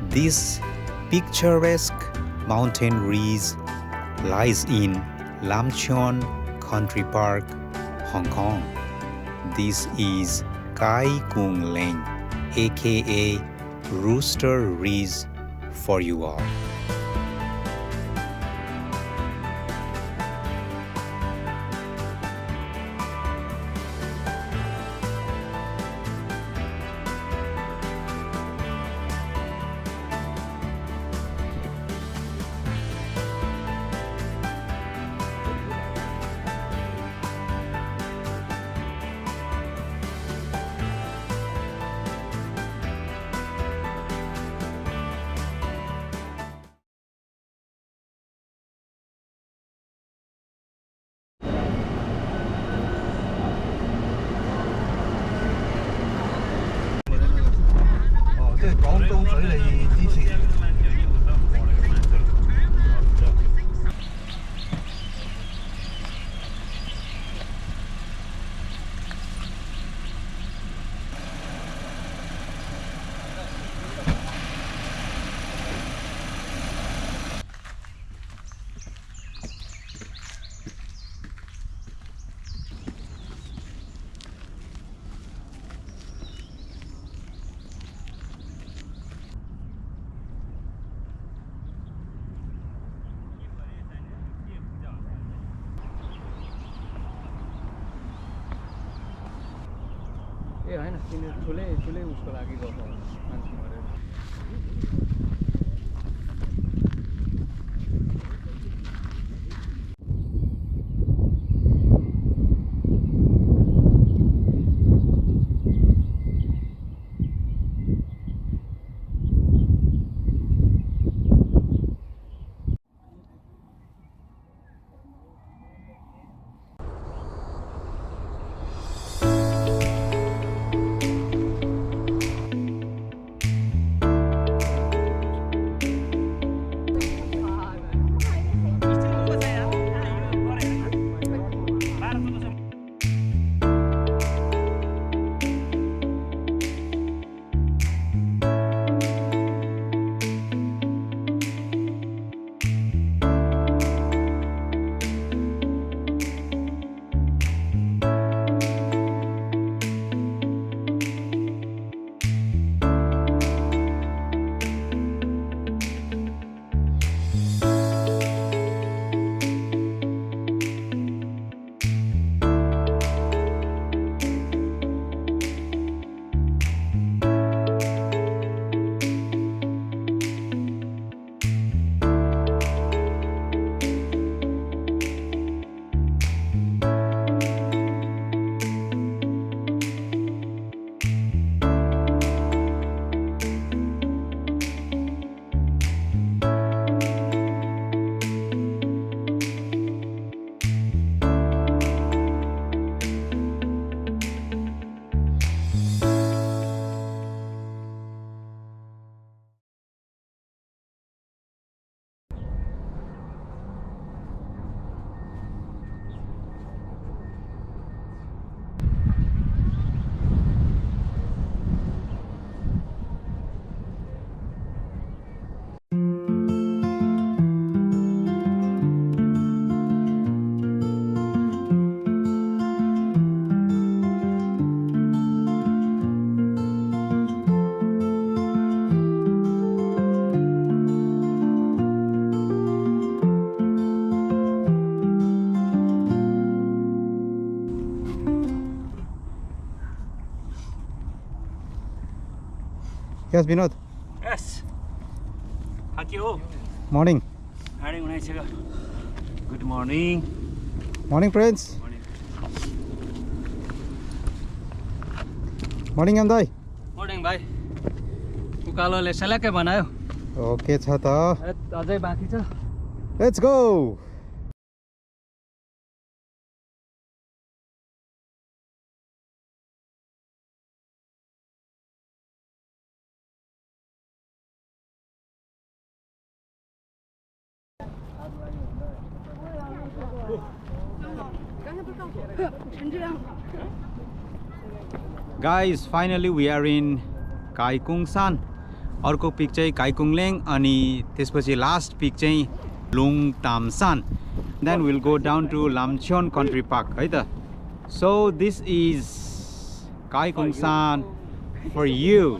This picturesque mountain ridge lies in Lam Chuan Country Park, Hong Kong. This is Kai Kung Leng, aka Rooster Ridge for you all. ए हैन तिनीहरु ठुलै उसको लागि गएको मान्छे मरेर Yes, Vinod. Yes. Hakio. Morning. Good morning. Morning, friends. Morning, Amdai. Morning, bhai. उकालोले सेलेक्कै बनायो Okay, छ त अझै बाँकी छ Let's go. Guys, finally we are in Kai Kung San, अर्को पिक चाहिँ काइकुङलेङ अनि त्यसपछि लास्ट पिक चाहिँ Lung Tam San then will go down to Lam Chuen country park है त so this is Kai Kung San for you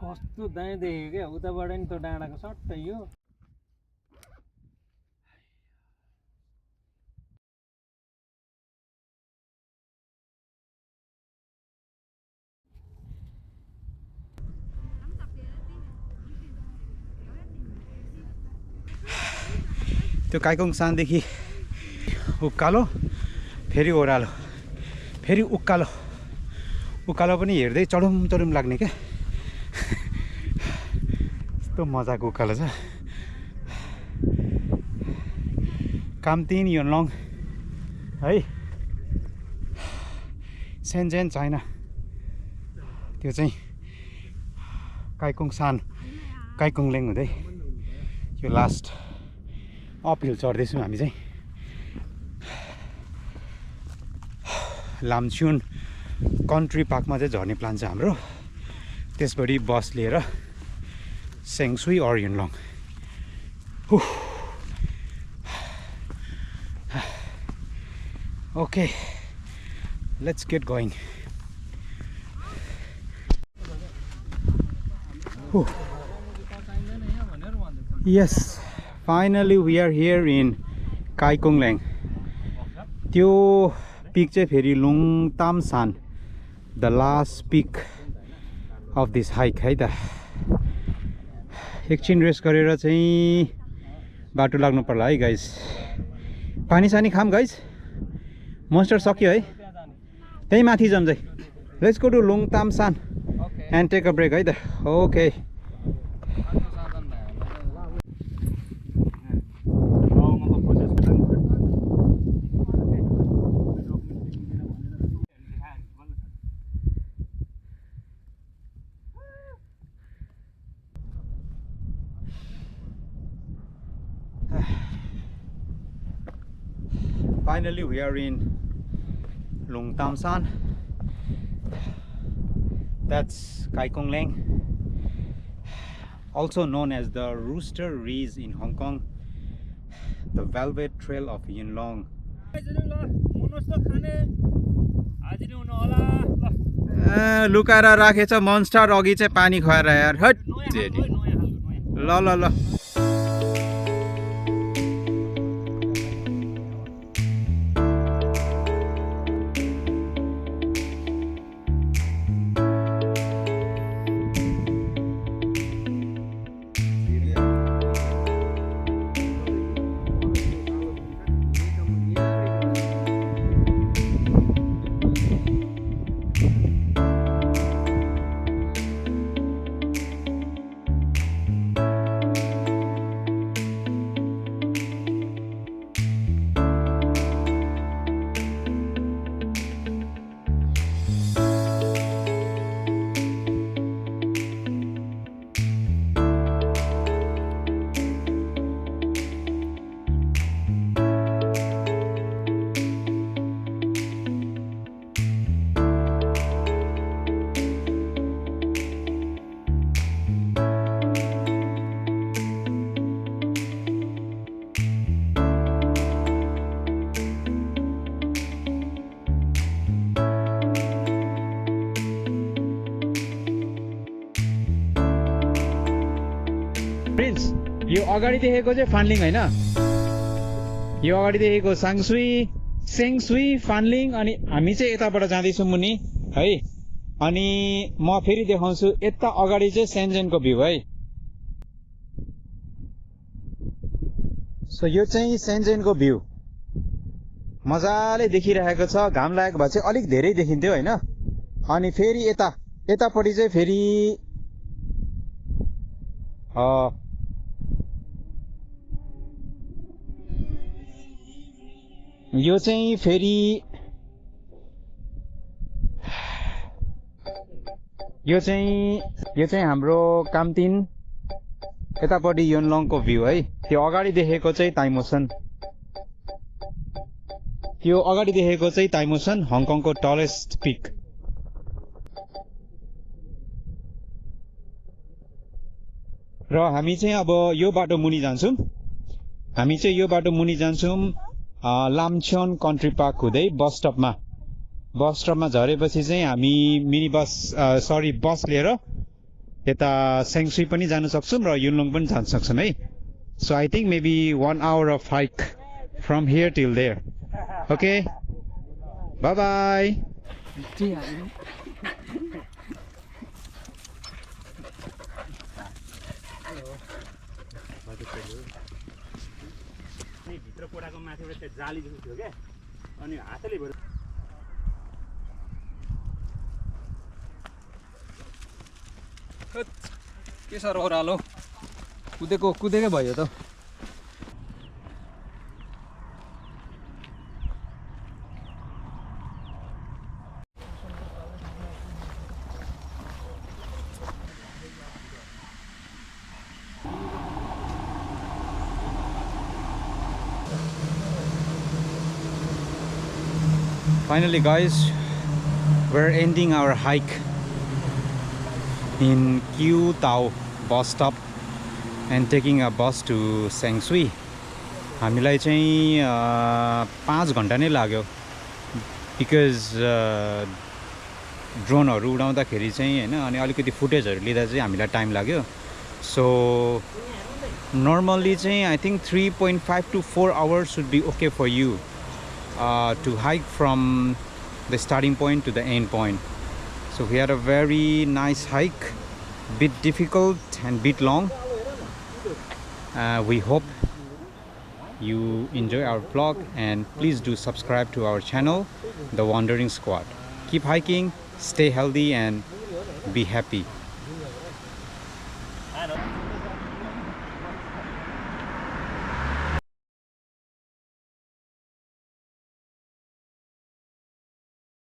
कस्तो दामी देखेको क्या उताबाट नि त्यो डाँडाको सट्टै यो त्यो काइकुङसानदेखि उकालो फेरि ओह्रालो फेरि उकालो उकालो पनि हेर्दै चढौँ चढौँ लाग्ने क्या यस्तो मजाको उकालो छ कामतिन योनलङ है सेन्जेन चाइना त्यो चाहिँ काइकुङसान काइकुङलेङ हुँदै यो लास्ट अपहिल चढ्दैछौँ हामी चाहिँ लामछ्योन कन्ट्री पार्कमा चाहिँ झर्ने प्लान छ हाम्रो त्यसपछि बस लिएर Sheung Shui or Yuen Long okay let's get going yes finally we are here in Kai Kung Leng त्यो पिक चाहिँ फेरि Lung Tam San the last peak of this hike है त एकछिन रेस्ट गरेर चाहिँ बाटो लाग्नु पर्ला है गाइज पानी सानी खाम गाइज मोन्स्टर सक्यो है त्यही माथि जाउँ चाहिँ let's go to Lung Tam San and take a break है त okay Finally we are in Leng Shan. That's Leng, also known as the Rooster Ridge in Hong Kong, the Velvet Trail of Yunlong. लुकाएर राखेछ monster अघि चाहिँ पानी खुवाएर यार hot ल ल ल प्रिन्स यो अगाडि देखेको चाहिँ फान्लिङ हैन यो अगाडि देखेको सेङसुई फान्लिङ अनि हामी चाहिँ यताबाट जाँदैछौँ मुनि है अनि म फेरि देखाउँछु यता अगाडि चाहिँ सेन्जेनको भ्यू है सो यो चाहिँ सेन्जेनको भ्यू मजाले देखिरहेको छ घाम लागेको भए चाहिँ अलिक धेरै देखिन्थ्यो हैन अनि फेरि यतापट्टि चाहिँ फेरि यो चाहिँ फेरि यो चाहिँ हाम्रो कामतिन यतापट्टि योनलङको भ्यू है त्यो अगाडि देखेको चाहिँ ताइमोसन हङकङको टलेस्ट पिक र हामी चाहिँ अब यो बाटो मुनि जान्छौँ लामछोन कन्ट्री पार्क हुँदै बस स्टपमा झरेपछि चाहिँ हामी बस लिएर यता सेङसुई पनि जान सक्छौँ र युनलङ पनि जान सक्छौँ है so I think maybe 1 hour of hike from here till there. Okay, bye bye. के सर ओह्रालो कुदेकै भयो त Finally guys, we're ending our hike in Kiu Tao bus stop and taking a bus to सेङसुई. हामीलाई चाहिँ 5 घण्टा नै लाग्यो because ड्रोनहरु उडाउँदाखेरि चाहिँ हैन अनि अलिकति फुटेजहरु लिँदा चाहिँ हामीलाई टाइम लाग्यो. सो नर्मली चाहिँ I think 3.5 to 4 hours should be okay for you to hike from the starting point to the end point. So we had a very nice hike, bit difficult and bit long. We hope you enjoy our vlog and please do subscribe to our channel, The Wandering Squad. Keep hiking, stay healthy and be happy.